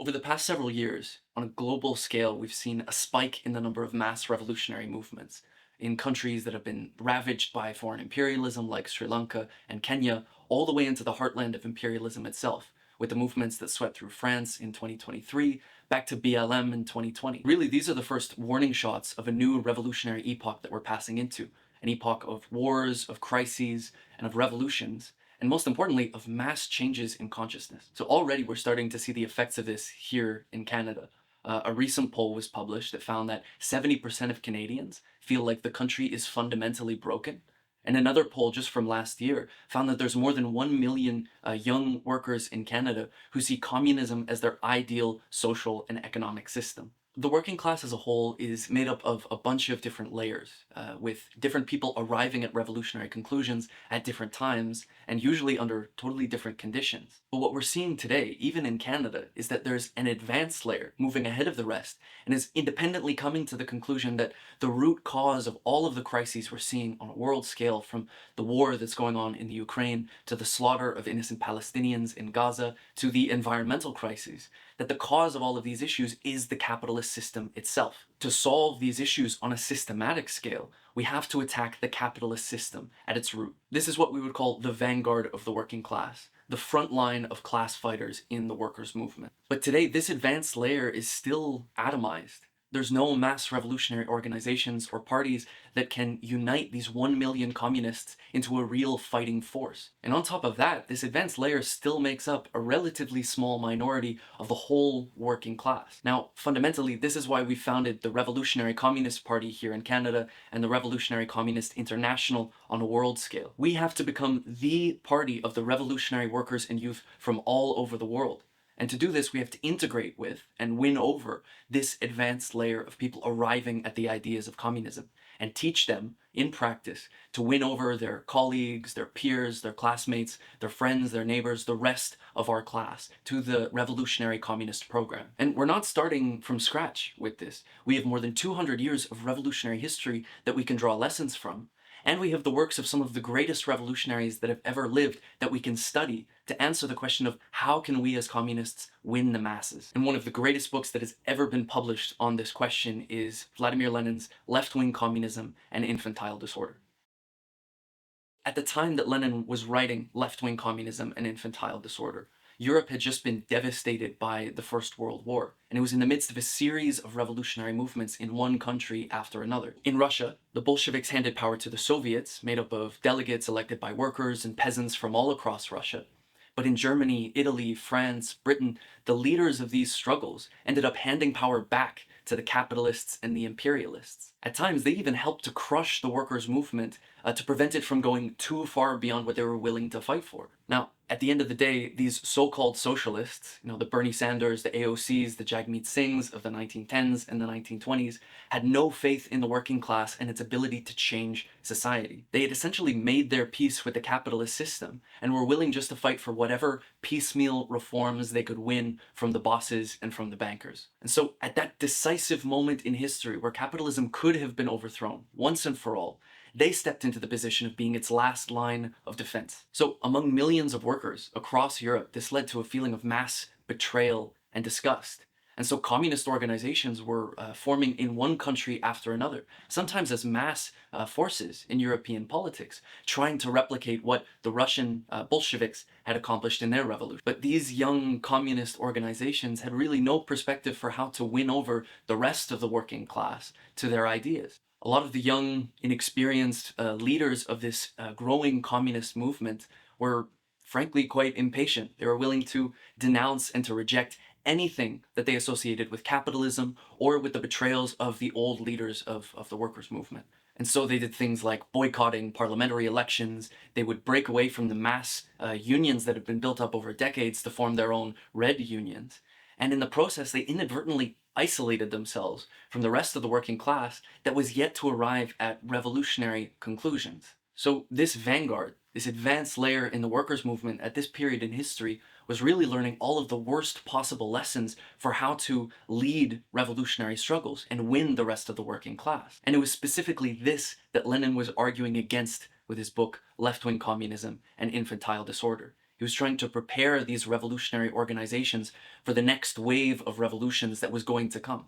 Over the past several years, on a global scale, we've seen a spike in the number of mass revolutionary movements in countries that have been ravaged by foreign imperialism like Sri Lanka and Kenya, all the way into the heartland of imperialism itself, with the movements that swept through France in 2023, back to BLM in 2020. Really, these are the first warning shots of a new revolutionary epoch that we're passing into, an epoch of wars, of crises, and of revolutions, and most importantly, of mass changes in consciousness. So already we're starting to see the effects of this here in Canada. A recent poll was published that found that 70% of Canadians feel like the country is fundamentally broken. And another poll just from last year found that there's more than 1 million young workers in Canada who see communism as their ideal social and economic system. The working class as a whole is made up of a bunch of different layers, with different people arriving at revolutionary conclusions at different times, and usually under totally different conditions. But what we're seeing today, even in Canada, is that there's an advanced layer moving ahead of the rest, and is independently coming to the conclusion that the root cause of all of the crises we're seeing on a world scale, from the war that's going on in the Ukraine, to the slaughter of innocent Palestinians in Gaza, to the environmental crises, that the cause of all of these issues is the capitalist system itself. To solve these issues on a systematic scale, we have to attack the capitalist system at its root. This is what we would call the vanguard of the working class, the front line of class fighters in the workers' movement. But today, this advanced layer is still atomized. There's no mass revolutionary organizations or parties that can unite these 1 million communists into a real fighting force. And on top of that, this advanced layer still makes up a relatively small minority of the whole working class. Now, fundamentally, this is why we founded the Revolutionary Communist Party here in Canada and the Revolutionary Communist International on a world scale. We have to become the party of the revolutionary workers and youth from all over the world. And to do this, we have to integrate with and win over this advanced layer of people arriving at the ideas of communism, and teach them in practice to win over their colleagues, their peers, their classmates, their friends, their neighbors, the rest of our class to the revolutionary communist program. And we're not starting from scratch with this. We have more than 200 years of revolutionary history that we can draw lessons from. And we have the works of some of the greatest revolutionaries that have ever lived that we can study to answer the question of how can we as communists win the masses. And one of the greatest books that has ever been published on this question is Vladimir Lenin's Left-Wing Communism and Infantile Disorder. At the time that Lenin was writing Left-Wing Communism and Infantile Disorder, Europe had just been devastated by the First World War, and it was in the midst of a series of revolutionary movements in one country after another. In Russia, the Bolsheviks handed power to the Soviets, made up of delegates elected by workers and peasants from all across Russia. But in Germany, Italy, France, Britain, the leaders of these struggles ended up handing power back to the capitalists and the imperialists. At times, they even helped to crush the workers' movement to prevent it from going too far beyond what they were willing to fight for. Now, at the end of the day, these so-called socialists, the Bernie Sanders, the AOCs, the Jagmeet Singhs of the 1910s and the 1920s, had no faith in the working class and its ability to change society. They had essentially made their peace with the capitalist system and were willing just to fight for whatever piecemeal reforms they could win from the bosses and from the bankers. And so, at that decisive moment in history where capitalism could have been overthrown once and for all, they stepped into the position of being its last line of defense. So among millions of workers across Europe, this led to a feeling of mass betrayal and disgust. And so communist organizations were forming in one country after another, sometimes as mass forces in European politics, trying to replicate what the Russian Bolsheviks had accomplished in their revolution. But these young communist organizations had really no perspective for how to win over the rest of the working class to their ideas. A lot of the young, inexperienced leaders of this growing communist movement were frankly quite impatient. They were willing to denounce and to reject anything that they associated with capitalism or with the betrayals of the old leaders of the workers' movement. And so they did things like boycotting parliamentary elections. They would break away from the mass unions that had been built up over decades to form their own red unions. And in the process, they inadvertently isolated themselves from the rest of the working class that was yet to arrive at revolutionary conclusions. So this vanguard, this advanced layer in the workers' movement at this period in history, was really learning all of the worst possible lessons for how to lead revolutionary struggles and win the rest of the working class. And it was specifically this that Lenin was arguing against with his book Left-Wing Communism and Infantile Disorder. He was trying to prepare these revolutionary organizations for the next wave of revolutions that was going to come.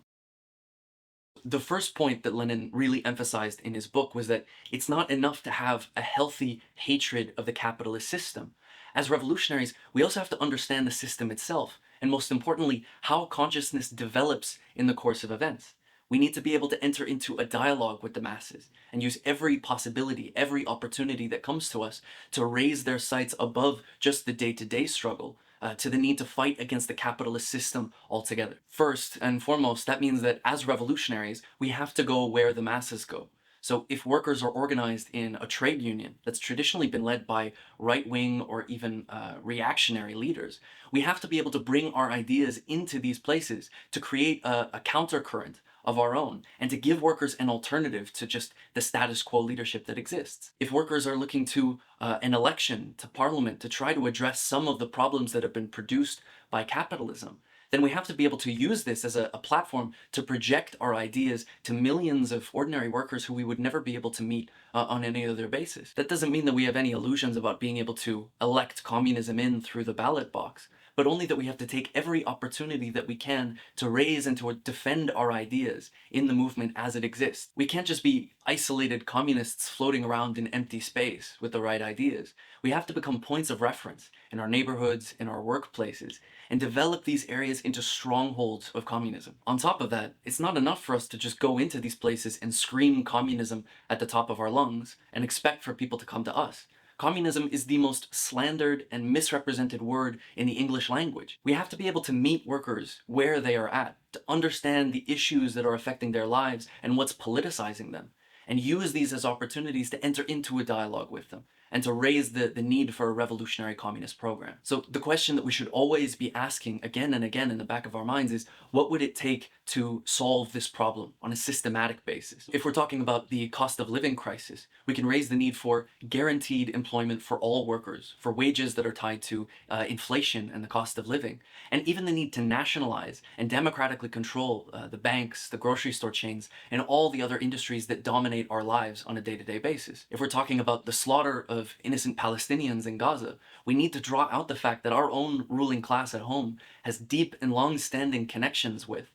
The first point that Lenin really emphasized in his book was that it's not enough to have a healthy hatred of the capitalist system. As revolutionaries, we also have to understand the system itself, and most importantly, how consciousness develops in the course of events. We need to be able to enter into a dialogue with the masses and use every possibility, every opportunity that comes to us to raise their sights above just the day-to-day struggle, to the need to fight against the capitalist system altogether. First and foremost, that means that as revolutionaries, we have to go where the masses go. So if workers are organized in a trade union that's traditionally been led by right-wing or even reactionary leaders, we have to be able to bring our ideas into these places to create a countercurrent of our own and to give workers an alternative to just the status quo leadership that exists. If workers are looking to an election to parliament to try to address some of the problems that have been produced by capitalism, then we have to be able to use this as a platform to project our ideas to millions of ordinary workers who we would never be able to meet on any other basis. That doesn't mean that we have any illusions about being able to elect communism in through the ballot box, but only that we have to take every opportunity that we can to raise and to defend our ideas in the movement as it exists. We can't just be isolated communists floating around in empty space with the right ideas. We have to become points of reference in our neighborhoods, in our workplaces, and develop these areas into strongholds of communism. On top of that, it's not enough for us to just go into these places and scream communism at the top of our lungs and expect for people to come to us. Communism is the most slandered and misrepresented word in the English language. We have to be able to meet workers where they are at, to understand the issues that are affecting their lives and what's politicizing them, and use these as opportunities to enter into a dialogue with them and to raise the need for a revolutionary communist program. So the question that we should always be asking again and again in the back of our minds is, what would it take to solve this problem on a systematic basis? If we're talking about the cost of living crisis, we can raise the need for guaranteed employment for all workers, for wages that are tied to inflation and the cost of living, and even the need to nationalize and democratically control the banks, the grocery store chains, and all the other industries that dominate our lives on a day-to-day basis. If we're talking about the slaughter of innocent Palestinians in Gaza, we need to draw out the fact that our own ruling class at home has deep and long-standing connections with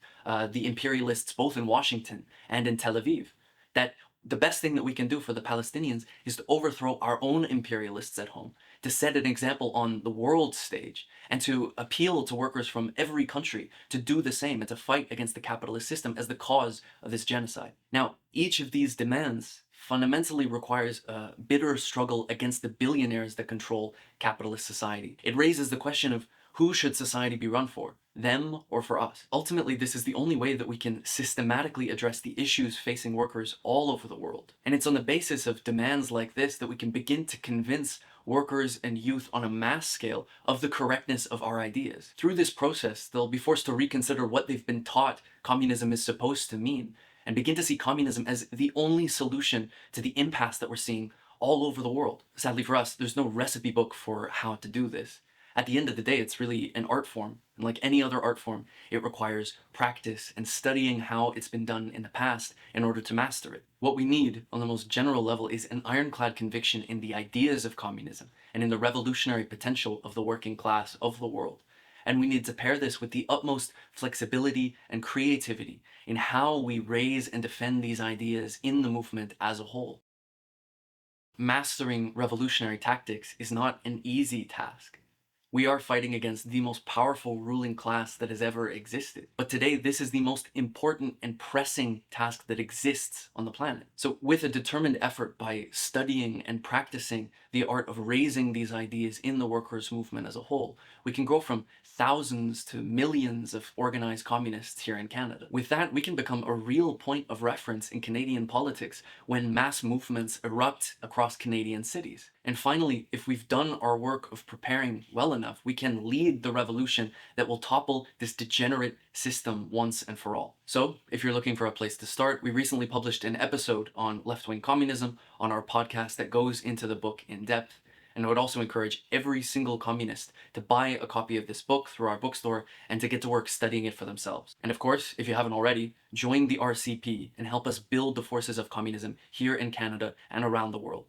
the imperialists both in Washington and in Tel Aviv. That the best thing that we can do for the Palestinians is to overthrow our own imperialists at home, to set an example on the world stage, and to appeal to workers from every country to do the same and to fight against the capitalist system as the cause of this genocide. Now, each of these demands fundamentally requires a bitter struggle against the billionaires that control capitalist society. It raises the question of who should society be run for, them or for us? Ultimately, this is the only way that we can systematically address the issues facing workers all over the world. And it's on the basis of demands like this that we can begin to convince workers and youth on a mass scale of the correctness of our ideas. Through this process, they'll be forced to reconsider what they've been taught communism is supposed to mean, and begin to see communism as the only solution to the impasse that we're seeing all over the world. Sadly for us, there's no recipe book for how to do this. At the end of the day, it's really an art form, and like any other art form, it requires practice and studying how it's been done in the past in order to master it. What we need, on the most general level, is an ironclad conviction in the ideas of communism and in the revolutionary potential of the working class of the world. And we need to pair this with the utmost flexibility and creativity in how we raise and defend these ideas in the movement as a whole. Mastering revolutionary tactics is not an easy task. We are fighting against the most powerful ruling class that has ever existed. But today, this is the most important and pressing task that exists on the planet. So with a determined effort by studying and practicing the art of raising these ideas in the workers' movement as a whole, we can grow from thousands to millions of organized communists here in Canada. With that, we can become a real point of reference in Canadian politics when mass movements erupt across Canadian cities. And finally, if we've done our work of preparing well enough, we can lead the revolution that will topple this degenerate system once and for all. So, if you're looking for a place to start, we recently published an episode on left-wing communism on our podcast that goes into the book in depth. And I would also encourage every single communist to buy a copy of this book through our bookstore and to get to work studying it for themselves. And of course, if you haven't already, join the RCP and help us build the forces of communism here in Canada and around the world.